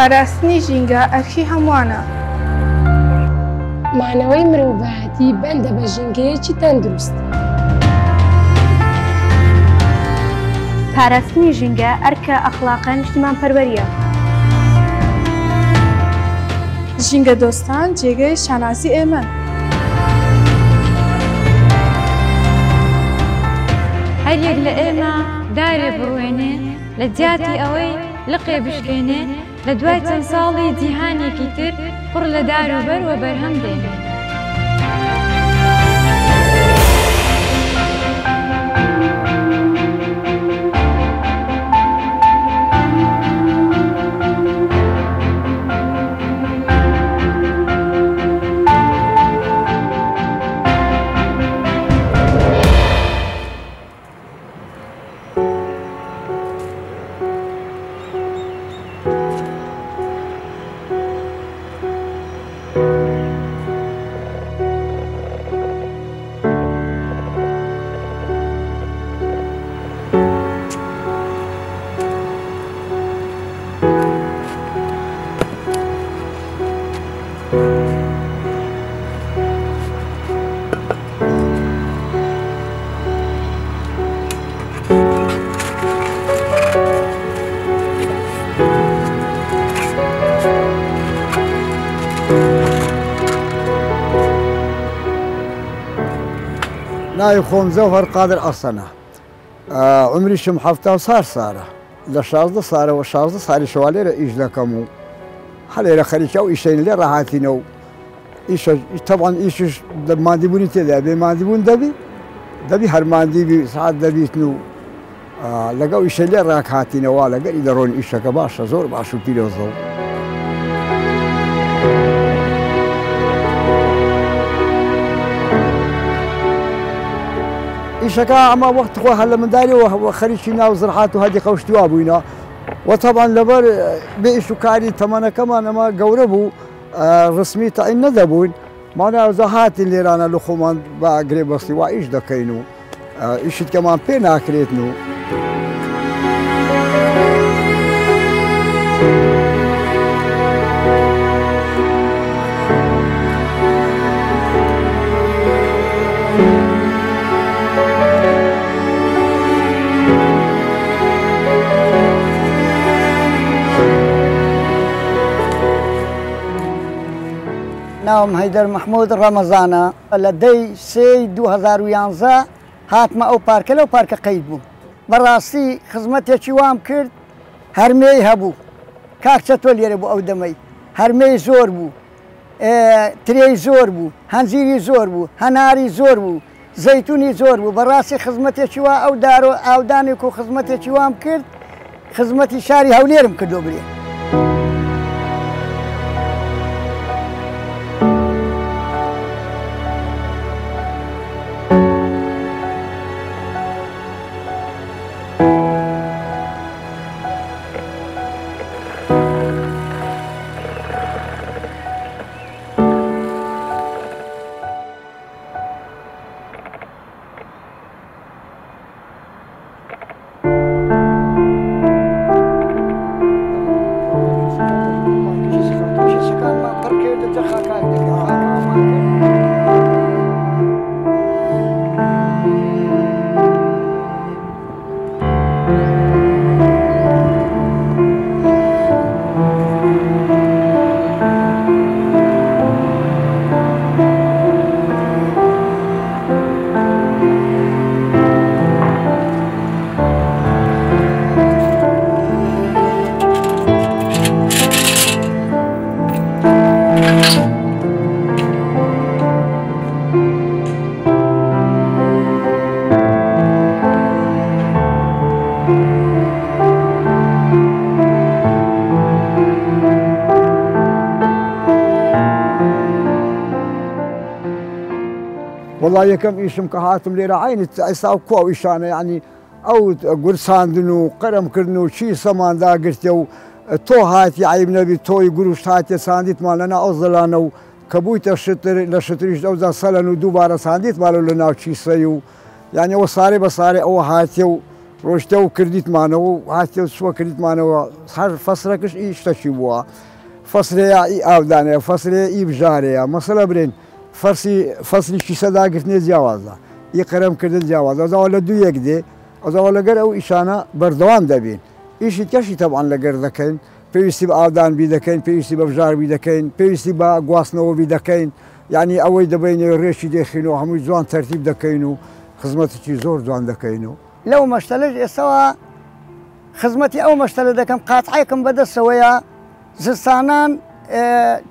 پاراستنی ژینگە ئەرکی هەمووانە. مانەوەی مرۆڤایەتی بەندە بە ژینگەیەکی تەندروست. پاراستنی ژینگە ئەرکە ئەخلاقە نیشتیمانپەروەریە. ژینگە دۆستان جێگەی شانازی ئێمەن. هەر یەک لە ئێمە دارێ بڕوێنێ لە جیاتی ئەوەی لقێ بشکێنێ لە دوای چەند ساڵی جیهانێکی تر پڕ لە دار و بەر وە بەرهەم دێنێ. ناوی خۆم زەوهەر قادر ئەسەنە. عمریشم 74 ساڵە. لە 16 ساڵەوە 16 ساڵی شەوا لێرە ئیش دەکەم و هەلێرە خەریکە و ئیشەین لێ ڕاهاتینەوە و تەبعاً ئیشش مادیبوونی تێدا بێ مادیبوون دەبی هەر مادیبی سعات دەبیتن و لەگەڵ ئیشە لێ ڕاکهاتینەوە لەگەڵی دەڕۆن ئیشەکە باشە زۆر باش و پیرۆزە و ئیشەکە ئەمە وەخت خۆ هەر لە منداریەوە خەریکی ناو زرعات و هەدی قەوشتوا بووینە وطبعاً لەبەر بێ ئیش و کاری تەمەنەکەمان ئەمە گەورە بوو ڕسمی تەعین نەدەبووین ماناوزە هاتین لێرانە لە خۆمان بە گرێ بەستی وا ئیش دەکەین و ئیشت کەمان پێ ناکرێتن و ناوم هەیدەر محمود ڕەمەزانە لە دەی 2011 هاتمە ئەو پارکە لەو پارکە قەید بوو بەڕاستی خزمەتێکی وام کرد هەرمێی هەبوو کاکچە تۆ لێرە بوو ئەو دەمەی هەرمێی زۆر بوو ترێی زۆر بوو هەنجیری زۆر بوو هەناری زۆر بوو زەیتونی زۆر بوو بەڕاستی خزمەتێکی وا ئەو دارۆ ئاودانێک و خزمەتێکی وام کرد خزمەتی شاری هەولێرم کردو برێ والله یەکەم ئیشم کە هاتم لێرە عینی ئێستا کوا ئیشانە یعنی ئەو گورساندن و قەرەمکردن و چی سەمانداگرتێ و تۆ هاتی عیب نەبی تۆی گروشت هاتێ ساندیتمان لەنا ئەو زەلانە و کە بوویتە شتر لە شتریش ئەودا سەلەن و دووبارە ساندیتمان لە ناو چیسەی و یعنی ئەوە سارێ بە سارێ ئەوە هاتێ و ڕۆشتە و کردیتمانەوە و هاتێ و سووە کردیتمانەوە هەر فەسرەکەش ئی شتەکی بووە فەسرەیە ئی ئاودانەیە فەسرەیە ئی بژارەیە مەسەلە برێن فەسلیشی سەداگرتنێ جیاوازە ئی قەرەمکردن جیاوازە ئەوزاوە لە دوو یەک دێ ئەوزاوە لەگەر ئەو ئیشانە بەردەوام دەبین ئیشی کەشی تەبعان لەگەر دەکەین پێویستی بە ئاودانبی دەکەین پێویستی بە بژاربی دەکەین پێویستی بە گواستنەوەبی دەکەین یعنی ئەوەی دەبینێ ڕێشی دێخینەوە هەمووی جوان تەرتیب دەکەین و خزمەتێکی زۆر جوان دەکەین و لەو مەشتەلەش ئێستاوە خزمەتی ئەو مەشتەلە دەکەم قاتعایکم بەدەستەوەیە زستانان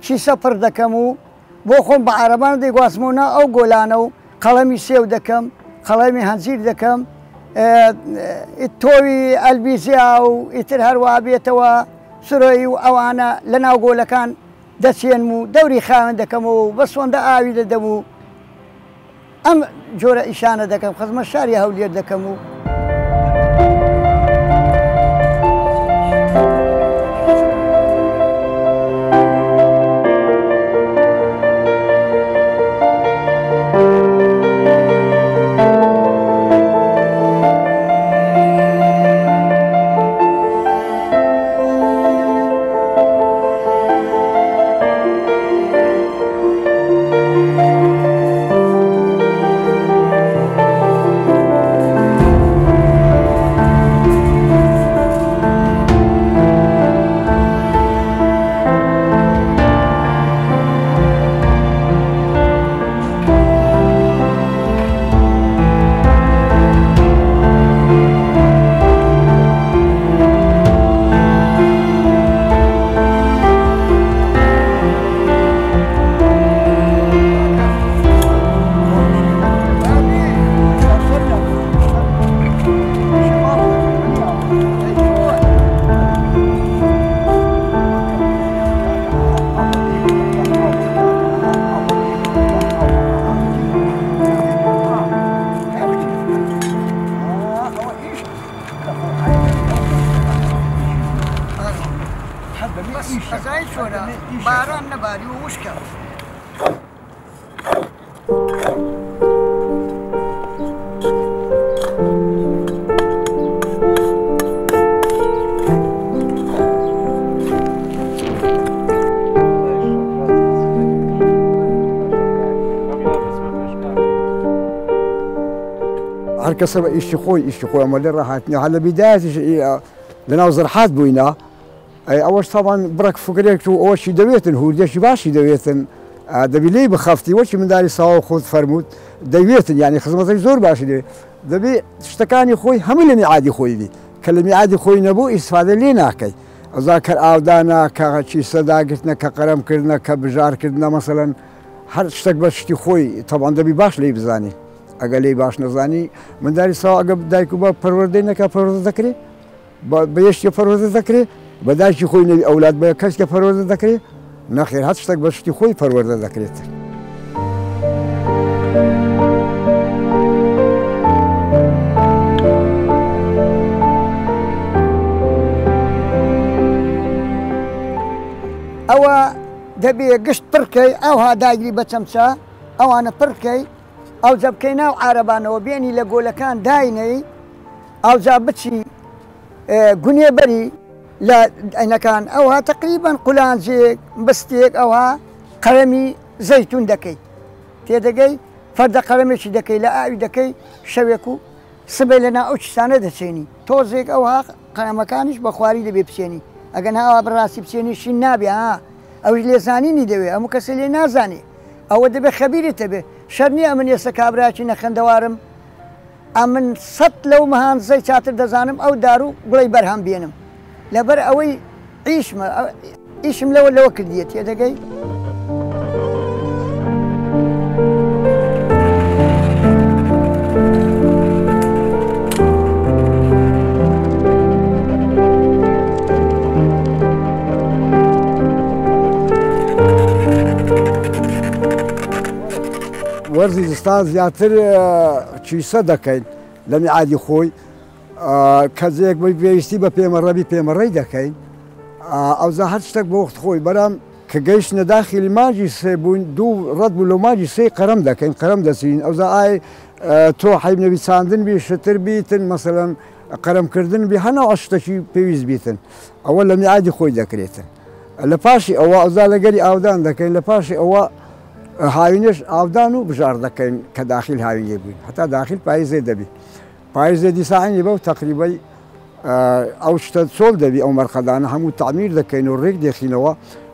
چیسە پڕ دەکەم و بۆ خۆم بە عەرەبان دەیگواستمەوە ئەو گۆلانە و قەڵەمی سێو دەکەم قەڵەمی هەنجیر دەکەم تۆوی ئەلبیزیا و ئیتر هەروە بێتەوە سرۆی و ئەوانە لە ناو گۆلەکان دەچێنم و دەوری خاوێن دەکەم و بە سۆندە ئاوی دەدەم و ئەم جۆرە ئیشانە دەکەم خزمەت شاری هەولێر دەکەم و باران نەباری و وشکە هەر کەسە بە ئیشی خۆی ئەمە لێ ڕاهاتنی هەر لە بیدایەتیش لەناو زەرحات بووینە ئەوەش تاوان بڕک فکرێک و ئەوەشی دەوێتن هوردێکی باشی دەوێتن دەبی لێی بخەفتی وەکی منداری ساوە خۆت فەرمووت دەوێتن ینی خزمەتەی زۆر باشی دەوێت دەبێ شتەکانی خۆی هەموو لە میعادی خۆی دی کە لە میعادی خۆی نەبوو ئیسفادە لێ ناکەی ئەوزا کە ئاودانە کە چیسە داگرتنە کە قەرەمکردنە کە بژارکردنە مەسەلەن هەر شتێک بە شتی خۆی تەبان دەبی باش لێی بزانی ئەگە لێی باش نەزانی منداری ساوە ئەگە دایک و بە پەروەردەی نەکە پەروەردە دەکرێت بە یەشتی پەروەردە دەکرێت بە دایکی خۆی نەوی ئەولاد بە کەسکە پەروەردە دەکرێت نەخێر هەر شتێک بە شتی خۆی پەروەردە دەکرێت ئەوە دەبێ گشت پڕکەی ئەوها داگری بە چەمچە ئەوانە پڕکەی ئەوجا بکەی ناو عارەبانەوە بێنی لە گۆلەکان داینەی ئەوجا بچی گونێبەری لە ئەینەکان ئەوها تقریبان قولانجێک بستێک ئەوها قەرەمی زەیتون دەکەی تێدەگەی فەردە قەرەمێکی دەکەی لە ئاوی دەکەی شەوێک و سبەی لەنا ئەو چستانە دەچێنی تۆزێک ئەوها قەرەمەکانیش بە خواری دەبێ بچێنی ئەگەر هاوا بەڕاستی بچێنی شین نابێ ها ئەوش لێزانینی دەوێت هەموو کەسە لێ نازانێ ئەوە دەبێ خەبیرێتە بێ شەر نییە ئەمن ئێستا کابراکی نەخەندەوارم ئەمن سەد لەو مەهانزەی چاتر دەزانم ئەو دارو گوڵی بەرهەم بێنم لەبەر ئەوەی ئیشم لەوە کردیە تێدەگەی وەرزی زستان زیاتر چیسە دەکەین لە میعادی خۆی کەسێک پێویستی بە پێمەڕەبی پێمەڕەی دەکەین ئەوزا هەر شتێک بۆ وەخت خۆی بەرام کە گەیشتە داخلی ماجی سێ بووین دوو ڕەت بوو لە ماجی سێ قەرەم دەکەین قەرەم دەچین ئەوزا ئای تۆ حیبنەوی چاندن بی شتر بیتن مەسەلەن قەرەمکردن بی هەناو شتێکی پێویست بیتن ئەوە لە میعادی خۆی دەکرێتن لە پاشی ئەوە ئەوزا لەگەری ئاودان دەکەین لە پاشی ئەوە هاوینش ئاودان و بژار دەکەین کە داخل هاوینێ بووین هەتا داخل پاییزێ دەبی پاییزێ دیساعینی بەو تقریبای ئەو شتە چۆڵ دەبی ئەو مەرخەدانە هەموو تعمیر دەکەین و ڕێک دێخینەوە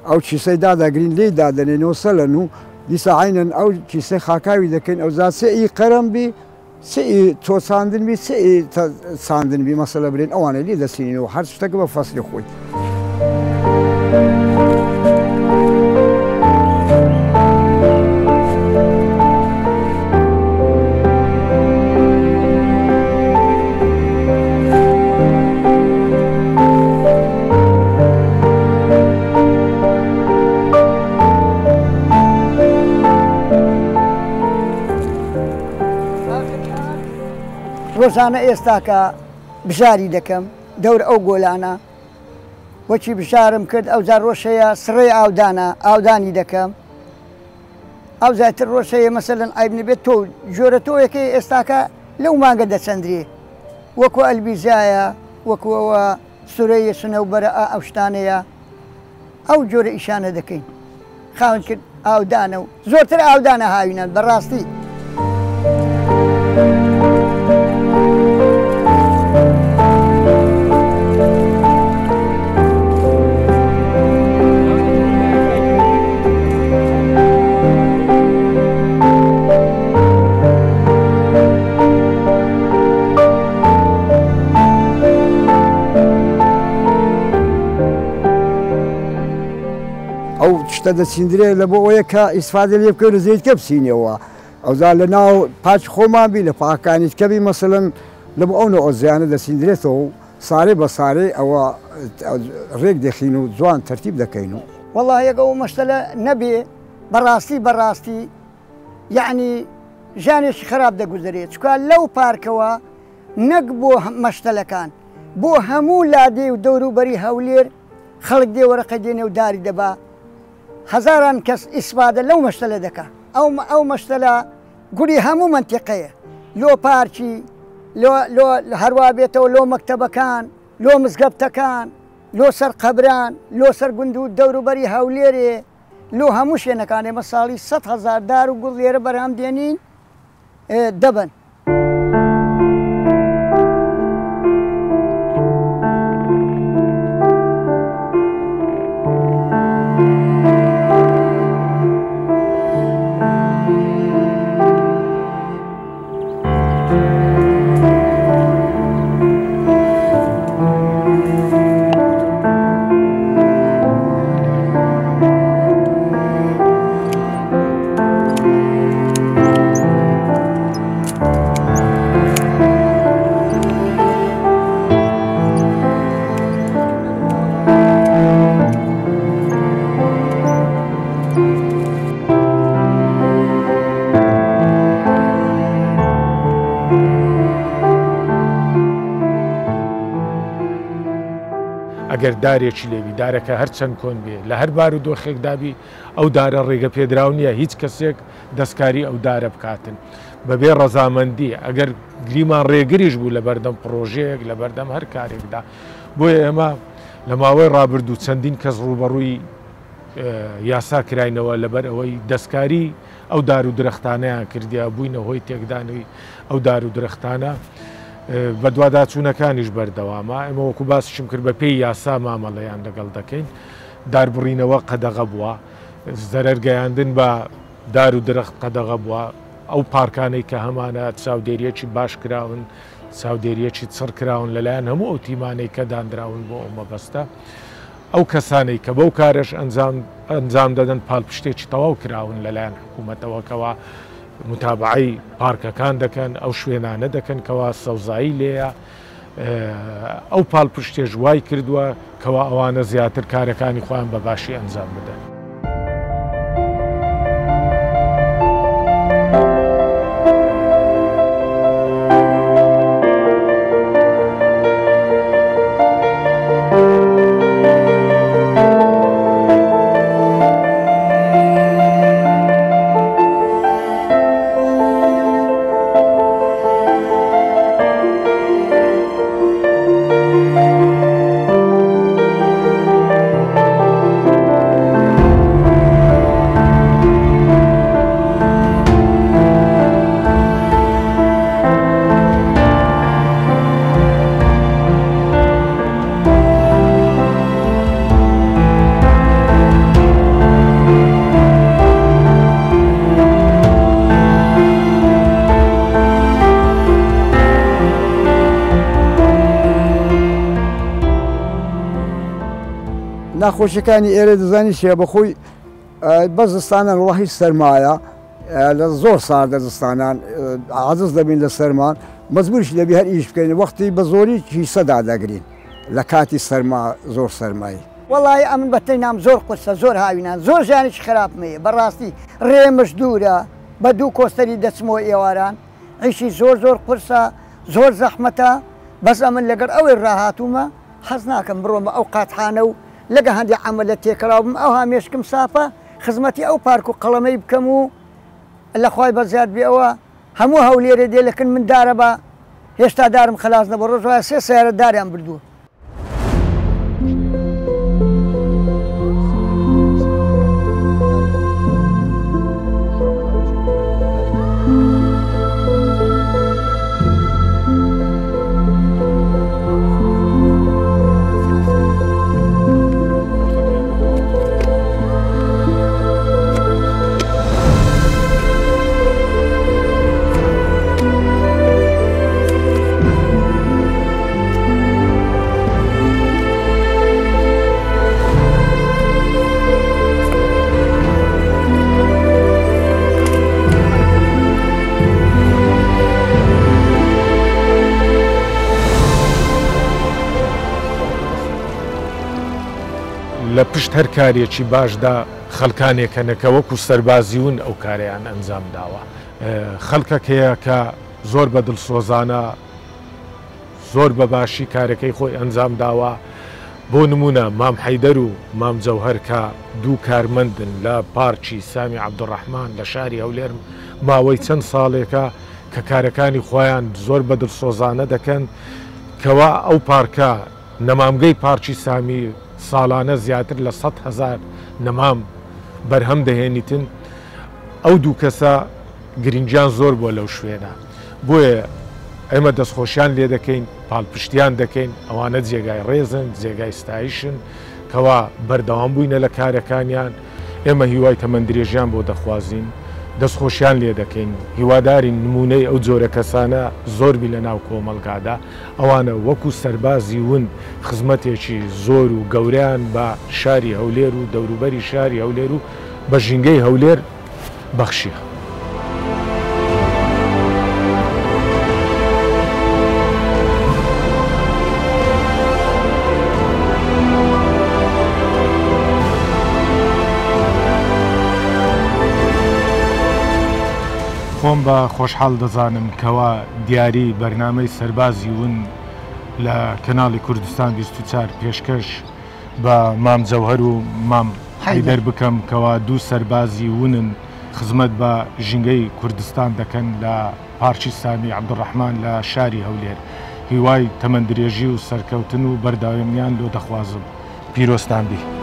ئەو چیسەی دادەگرین لێ دادەنێنەوە سەلەن و دیساعینن ئەو چیسەی خاکاوی دەکەین ئەو زات سێئی قەرەم بی سێئی تۆ ساندن بی سێئی ساندن بی مەسەلە برێن ئەوانە لێ دەسینەوە هەر شتێک بە فەسلی خۆی. ڕۆژانە ئێستاکە بژاری دەکەم دەور ئەو گۆلانە وەچی بژارم کرد ئەو جار ڕۆژەیە سڕێ ئاودانە ئاودانی دەکەم ئەو زیاتر ڕۆژەیە مەسەلەن ئایبنی بێت تۆ جۆرە تۆیەکەی ئێستاکە لەو مانگە دەچەندرێ وەکو ئەلبیزایە وەکوەوە سورەیە سنەوبەرە ئەو شتانەیە ئەو جۆرە ئیشانە دەکەین خاون کرد ئاودانە و زۆرتر ئاودانە هاوینان بەڕاستی. ئەو شتە دەچیندرێ لە بۆ ئەوەیە کە ئیسفادە لێ بکەوە زەیت کە بچینەوە ئەوزا لە ناو پاچ خۆمان بی لە پاکانیت کەبی مەسەلەن لە بۆ ئەو نەوە زیانە دەچیندرێتەوە و سارێ بە سارێ ئەوە ڕێک دەخین و جوان تەرتیب دەکەین و والله یەکەوە مەشتەلە نەبێ بەڕاستی یعنی ژانێکی خراپ دەگوزارێت چکە لەو پارکەوە نەک بۆ مەشتەلەکان بۆ هەموو لادێ و دەوروبەری هەولێر خەڵک دێ وەرەقە دێنێ و داری دەبا هەزاران کەس ئیسفادە لەو مەشتەلە دەکا ئەو مەشتەلە گوری هەموو منتیقەیە لۆ پارکی هەروە بێتەوە لۆ مەکتەبەکان لۆ مزگەفتەکان لۆ سەر قەبران لۆ سەر گوند و دەوروبەری هەولێرێ لۆ هەموو شوێنەکان ئێمە ساڵی 100,000 دار و گوڵ لێرە بەرهەم دێنین دەبن. ئەگەر دارێکی لێوی دارەکە هەرچەند کۆن بێ لە هەر بار و دۆخێک دابی ئەو دارە ڕێگە پێدراو نییە هیچ کەسێک دەستکاری ئەو دارە بکاتن بەبێ ڕەزامەندی ئەگەر گریمان ڕێگریش بوو لە بەردەم پرۆژەیەک لە بەردەم هەر کارێکدا بۆیە ئێمە لە ماوەی ڕابردوو چەندین کەس ڕوبەڕووی یاسا کراینەوە لەبەر ئەوەی دەستکاری ئەو دار و درەختانەیان کردیا بووینە هۆی تێکدانەوەی ئەو دار و درەختانە بە دوواداچوونەکانیش بەردەوامە ئێمە وەکو باسیشم کرد بە پێی یاسا مامەڵەیان لەگەڵ دەکەین داربڕینەوە قەدەغە بووە زەرەرگەیاندن بە دار و درەخت قەدەغە بووە ئەو پارکانەی کە هەمانە چاودێریەکی باش کراون چاودێریەکی چڕ کراون لەلایەن هەموو ئەو تیمانەی کە دانراون بۆ ئەو مەبەستە ئەو کەسانەی کە بەو کارش ئەنجام دەدەن پاڵپشتێکی تەواو کراون لەلایەن حکوومەتەوەکەوە متابعی پارکەکان دەکەن ئەو شوێنانە دەکەن کەوا سەوزایی لێیە ئەو پاڵپشتێژ وای کردووە کەوا ئەوانە زیاتر کارەکانی خۆیان بە باشی ئەنجام بدەن. ناخۆشیەکانی ئێرە دەزانی شێ بەخۆی بە زستانان وڵی سەرمایە لە زۆر ساردە زستانان عزز دەبین لە سەرمان مەزبوریش دەبی هەر ئیش بکەین وەختی بە زۆری هیسەدا دەگرین لە کاتی سەرما زۆر سەرمایی وڵی ئەمن بەتەی نام زۆر قورسە زۆر هاوینان زۆر ژیانێکی خراپمەیە بەڕاستی ڕێمەش دوورە بە دوو کۆستەری دەچمەوە ئێواران عیشی زۆر قورسە زۆر زەحمەتە بەس ئەمن لەگەر ئەوەی ڕاهاتوومە حەز ناکەم بڕۆمە ئەو قاتحانە و لەگە هەندی عەمەلە تێکراو بم ئەو هامێشکم ساپە خزمەتی ئەو پارک و قەڵەمەی بکەم و لەخوای بەزیاد بێەوە هەموو هەولێرە دێلەکن من دارە بە هێشتا دارم خلاص نەبە ڕۆژوایە 3 سیارە داریان بردووە لە پشت هەر کارێکی باشدا خەڵکانێکەنەکە وەکو سەربازیون ئەو کاریان ئەنجام داوە خەڵکەکەیە کە زۆر بە دڵسۆزانە زۆر بە باشی کارەکەی خۆی ئەنجام داوە بۆ نمونە مام حەیدەر و مام جەوهەر کە دوو کارمەندن لە پارکی سامی عەبدوڕەحمان لە شاری هەولێر ماوەی چەند ساڵێکە کە کارەکانی خۆیان زۆر بە دڵسۆزانە دەکەن کەوا ئەو پارکە نەمامگەی پارکی سامی ساڵانە زیاتر لە 100,000 نەمام بەرهەم دەهێنیتن ئەو دوو کەسە گرنگیان زۆر بۆ لەو شوێنە بۆیە ئێمە دەستخۆشیان لێ دەکەین پاڵپشتیان دەکەین ئەوانە جێگای ڕێزن جێگای ستایشن کەوا بەردەوام بووینە لە کارەکانیان ئێمە هیوای تەمەندرێژیان بۆ دەخوازین دەستخۆشیان لێ دەکەین هیوادارین نمونەی ئەو جۆرە کەسانە زۆربی لە ناو کۆمەلگادا ئەوانە وەکو سەربازی ون خزمەتێکی زۆر و گەوریان بە شاری هەولێر و دەوروبەری شاری هەولێر و بە ژینگەی هەولێر بەخشیە. خۆم بە خۆشحاڵ دەزانم کەوا دیاری بەرنامەی سەربازی ون لە کەناڵی کوردستان 24 پێشکەش بە مام جەوهەر و مام حەیدەر بکەم کەوا دوو سەربازی ونن خزمەت بە ژینگەی کوردستان دەکەن لە پارکی سامی عەبدوڕەحمان لە شاری هەولێر هیوای تەمەندرێژی و سەرکەوتن و بەرداوامیان لۆ دەخوازم پیرۆستان بی.